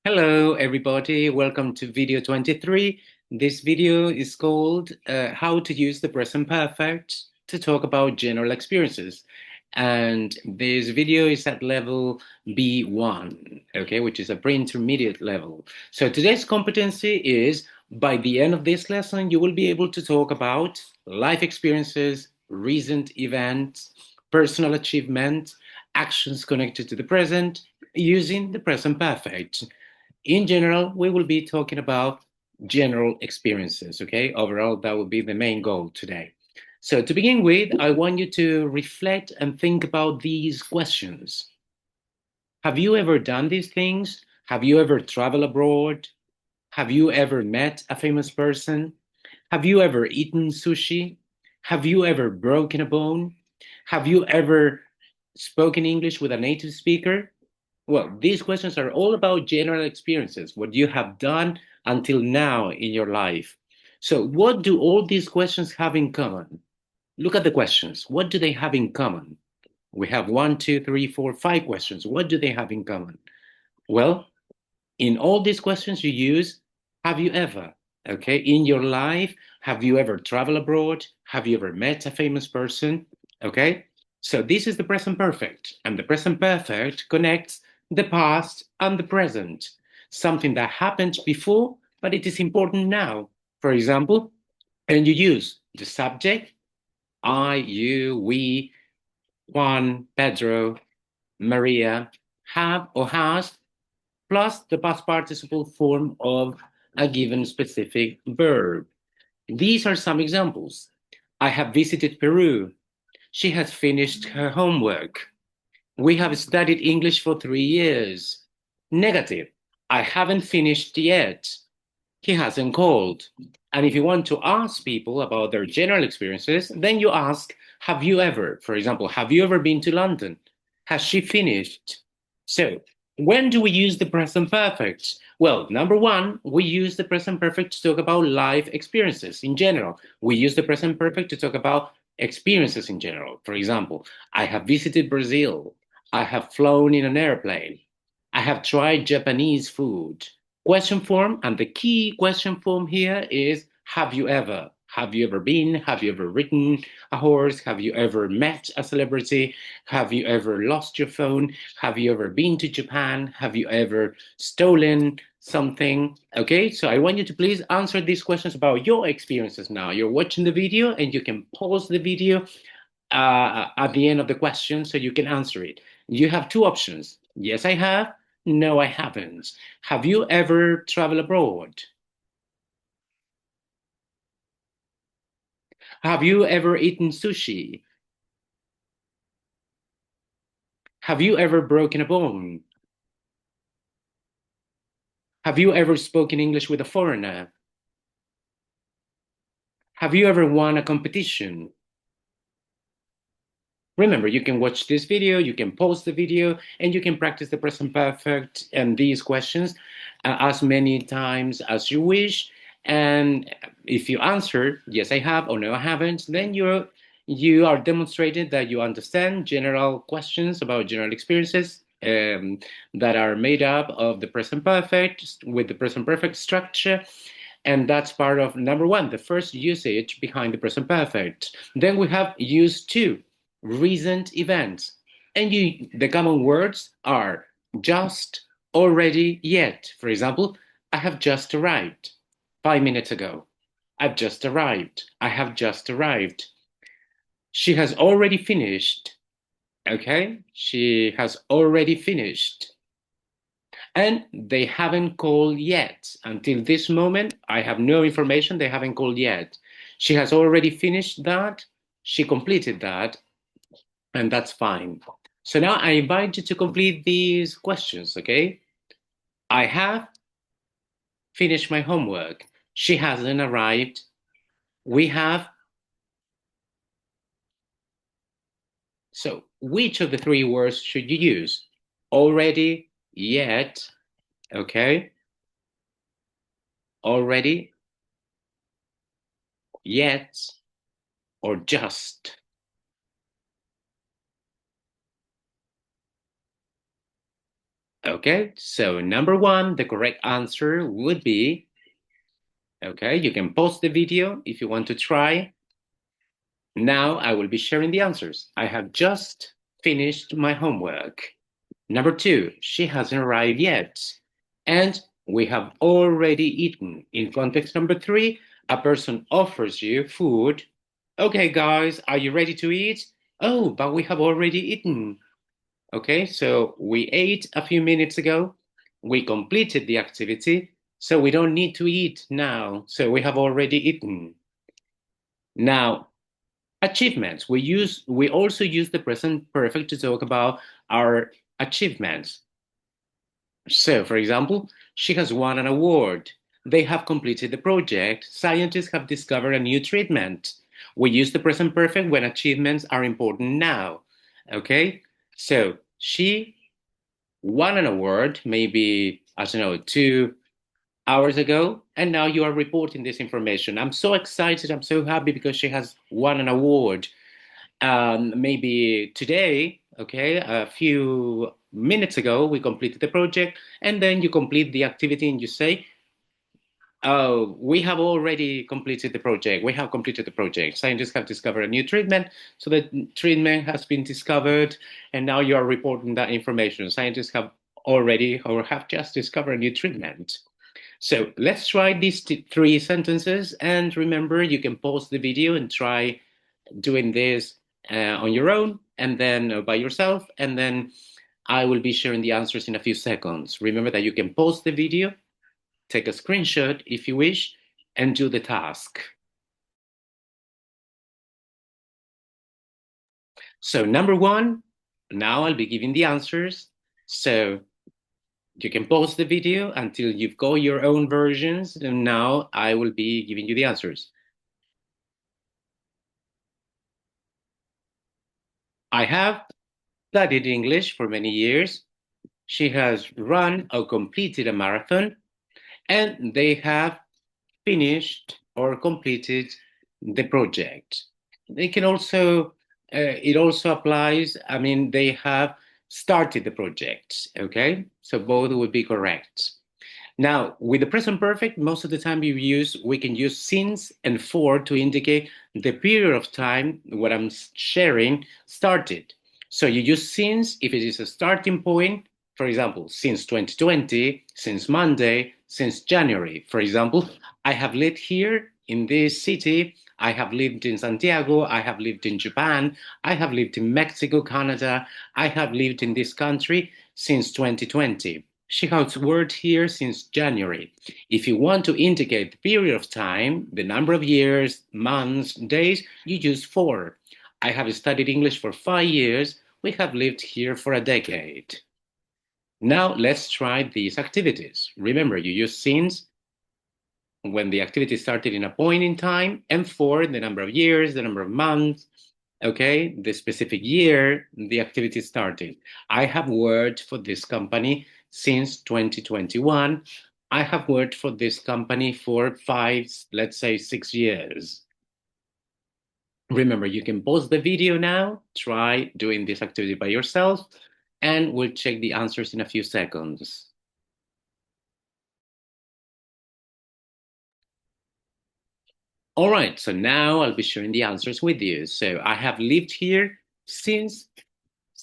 Hello, everybody. Welcome to video 23. This video is called How to Use the Present Perfect to Talk About General Experiences. And this video is at level B1, okay, which is a pre-intermediate level. So today's competency is by the end of this lesson, you will be able to talk about life experiences, recent events, personal achievement, actions connected to the present, using the present perfect. In general, we will be talking about general experiences, okay? Overall, that will be the main goal today. So to begin with, I want you to reflect and think about these questions. Have you ever done these things? Have you ever traveled abroad? Have you ever met a famous person? Have you ever eaten sushi? Have you ever broken a bone? Have you ever spoken English with a native speaker? Well, these questions are all about general experiences, what you have done until now in your life. So, what do all these questions have in common? Look at the questions. What do they have in common? We have one, two, three, four, five questions. What do they have in common? Well, in all these questions, you use have you ever? Okay, in your life, have you ever traveled abroad? Have you ever met a famous person? Okay, so this is the present perfect, and the present perfect connects the past and the present, something that happened before, but it is important now. For example, and you use the subject, I, you, we, Juan, Pedro, Maria, have or has, plus the past participle form of a given specific verb. These are some examples. I have visited Peru. She has finished her homework. We have studied English for 3 years. Negative. I haven't finished yet. He hasn't called. And if you want to ask people about their general experiences, then you ask, have you ever, for example, have you ever been to London? Has she finished? So, when do we use the present perfect? Well, number one, we use the present perfect to talk about life experiences in general. We use the present perfect to talk about experiences in general. For example, I have visited Brazil. I have flown in an airplane. I have tried Japanese food. Question form, and the key question form here is have you ever? Have you ever been? Have you ever ridden a horse? Have you ever met a celebrity? Have you ever lost your phone? Have you ever been to Japan? Have you ever stolen something? Okay, so I want you to please answer these questions about your experiences now. You're watching the video and you can pause the video at the end of the question so you can answer it. You have two options. Yes, I have. No, I haven't. Have you ever traveled abroad? Have you ever eaten sushi? Have you ever broken a bone? Have you ever spoken English with a foreigner? Have you ever won a competition? Remember, you can watch this video, you can pause the video, and you can practice the present perfect and these questions as many times as you wish. And if you answer, yes, I have, or no, I haven't, then you are demonstrating that you understand general questions about general experiences that are made up of the present perfect with the present perfect structure. And that's part of number one, the first usage behind the present perfect. Then we have use two, recent events. And the common words are just, already, yet. For example, I have just arrived 5 minutes ago. I've just arrived. I have just arrived. She has already finished. Okay? She has already finished. And they haven't called yet. Until this moment, I have no information. They haven't called yet. She has already finished that. She completed that, and that's fine. So now I invite you to complete these questions, okay? I have finished my homework. She hasn't arrived. We have. So which of the three words should you use? Already, yet, okay? Already, yet, or just? Okay, so number one, the correct answer would be, okay, you can pause the video if you want to try. Now I will be sharing the answers. I have just finished my homework. Number two, she hasn't arrived yet. And we have already eaten. In context number three, a person offers you food. Okay, guys, are you ready to eat? Oh, but we have already eaten. Okay, so we ate a few minutes ago. We completed the activity, so we don't need to eat now. So we have already eaten. Now, achievements. We also use the present perfect to talk about our achievements. So, for example, she has won an award. They have completed the project. Scientists have discovered a new treatment. We use the present perfect when achievements are important now. Okay? So, she won an award maybe, I don't know, 2 hours ago, and now you are reporting this information. I'm so excited. I'm so happy because she has won an award. Maybe today, okay, a few minutes ago, we completed the project, and then you complete the activity and you say, oh, we have already completed the project. We have completed the project. Scientists have discovered a new treatment. So the treatment has been discovered, and now you are reporting that information. Scientists have already or have just discovered a new treatment. So let's try these three sentences. And remember, you can pause the video and try doing this on your own and then by yourself. And then I will be sharing the answers in a few seconds. Remember that you can pause the video, take a screenshot if you wish, and do the task. So number one, now I'll be giving the answers. So you can pause the video until you've got your own versions. And now I will be giving you the answers. I have studied English for many years. She has run or completed a marathon, and they have finished or completed the project. They can also, it also applies, I mean, they have started the project, okay? So both would be correct. Now, with the present perfect, most of the time we can use since and for to indicate the period of time what I'm sharing started. So you use since if it is a starting point, for example, since 2020, since Monday, since January. For example, I have lived here in this city. I have lived in Santiago. I have lived in Japan. I have lived in Mexico, Canada. I have lived in this country since 2020. She has worked here since January. If you want to indicate the period of time, the number of years, months, days, you use for. I have studied English for 5 years. We have lived here for a decade. Now let's try these activities. Remember, you use since when the activity started in a point in time, and for the number of years, the number of months, okay, the specific year the activity started. I have worked for this company since 2021. I have worked for this company for 5, let's say 6 years. Remember, you can pause the video now, try doing this activity by yourself, and we'll check the answers in a few seconds. All right, so now I'll be sharing the answers with you. So I have lived here since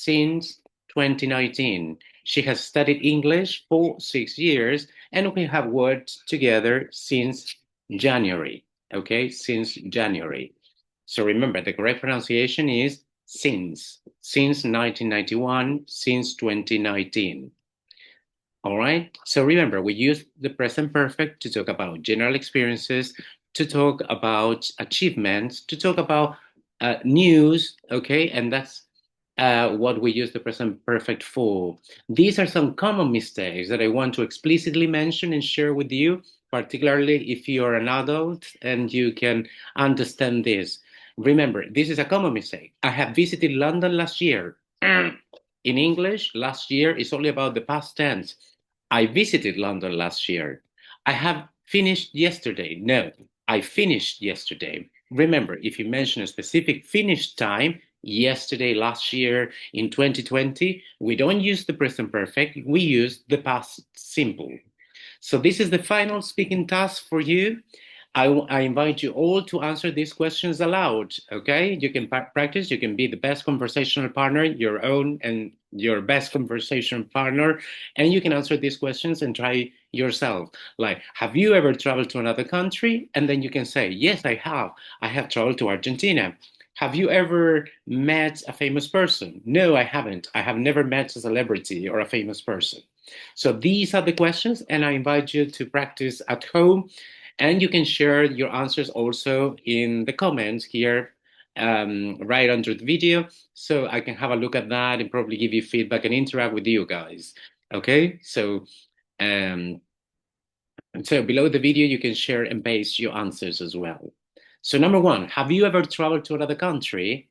2019. She has studied English for 6 years, and we have worked together since January. Okay, since January. So remember, the correct pronunciation is since 1991, since 2019. All right. So remember, we use the present perfect to talk about general experiences, to talk about achievements, to talk about news. Okay. And that's what we use the present perfect for. These are some common mistakes that I want to explicitly mention and share with you, particularly if you are an adult and you can understand this. Remember, this is a common mistake. I have visited London last year. In English, last year is only about the past tense. I visited London last year. I have finished yesterday. No, I finished yesterday. Remember, if you mention a specific finish time, yesterday, last year, in 2020, we don't use the present perfect, we use the past simple. So this is the final speaking task for you. I invite you all to answer these questions aloud, okay? You can practice, you can be the best conversational partner, your own and your best conversation partner, and you can answer these questions and try yourself. Like, have you ever traveled to another country? And then you can say, yes, I have. I have traveled to Argentina. Have you ever met a famous person? No, I haven't. I have never met a celebrity or a famous person. So these are the questions, and I invite you to practice at home. And you can share your answers also in the comments here, right under the video, so I can have a look at that and probably give you feedback and interact with you guys. Okay, um, so below the video, you can share and paste your answers as well. So number one, have you ever traveled to another country?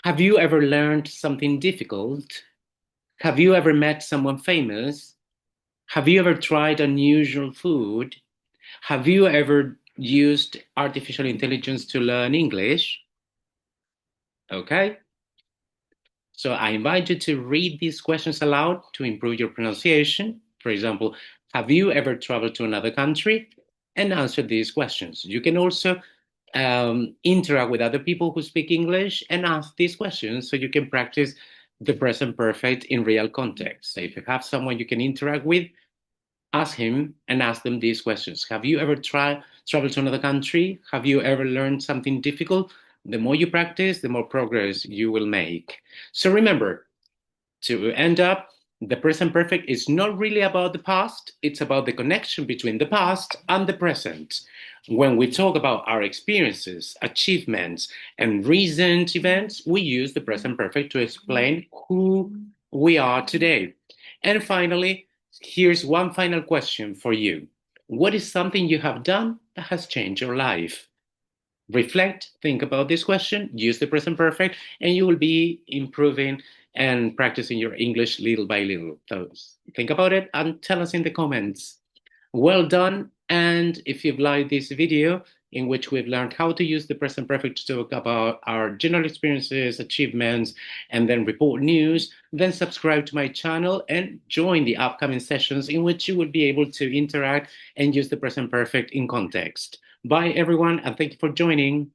Have you ever learned something difficult? Have you ever met someone famous? Have you ever tried unusual food? Have you ever used artificial intelligence to learn English? Okay. So I invite you to read these questions aloud to improve your pronunciation. For example, have you ever traveled to another country? And answer these questions. You can also interact with other people who speak English and ask these questions so you can practice the present perfect in real context. So if you have someone you can interact with, ask him and ask them these questions. Have you ever traveled to another country? Have you ever learned something difficult? The more you practice, the more progress you will make. So remember, to end up, the present perfect is not really about the past, it's about the connection between the past and the present. When we talk about our experiences, achievements, and recent events, we use the present perfect to explain who we are today. And finally, here's one final question for you. What is something you have done that has changed your life? Reflect, think about this question, use the present perfect, and you will be improving and practicing your English little by little. So think about it and tell us in the comments. Well done. And if you've liked this video in which we've learned how to use the present perfect to talk about our general experiences, achievements, and then report news, then subscribe to my channel and join the upcoming sessions in which you will be able to interact and use the present perfect in context. Bye, everyone, and thank you for joining.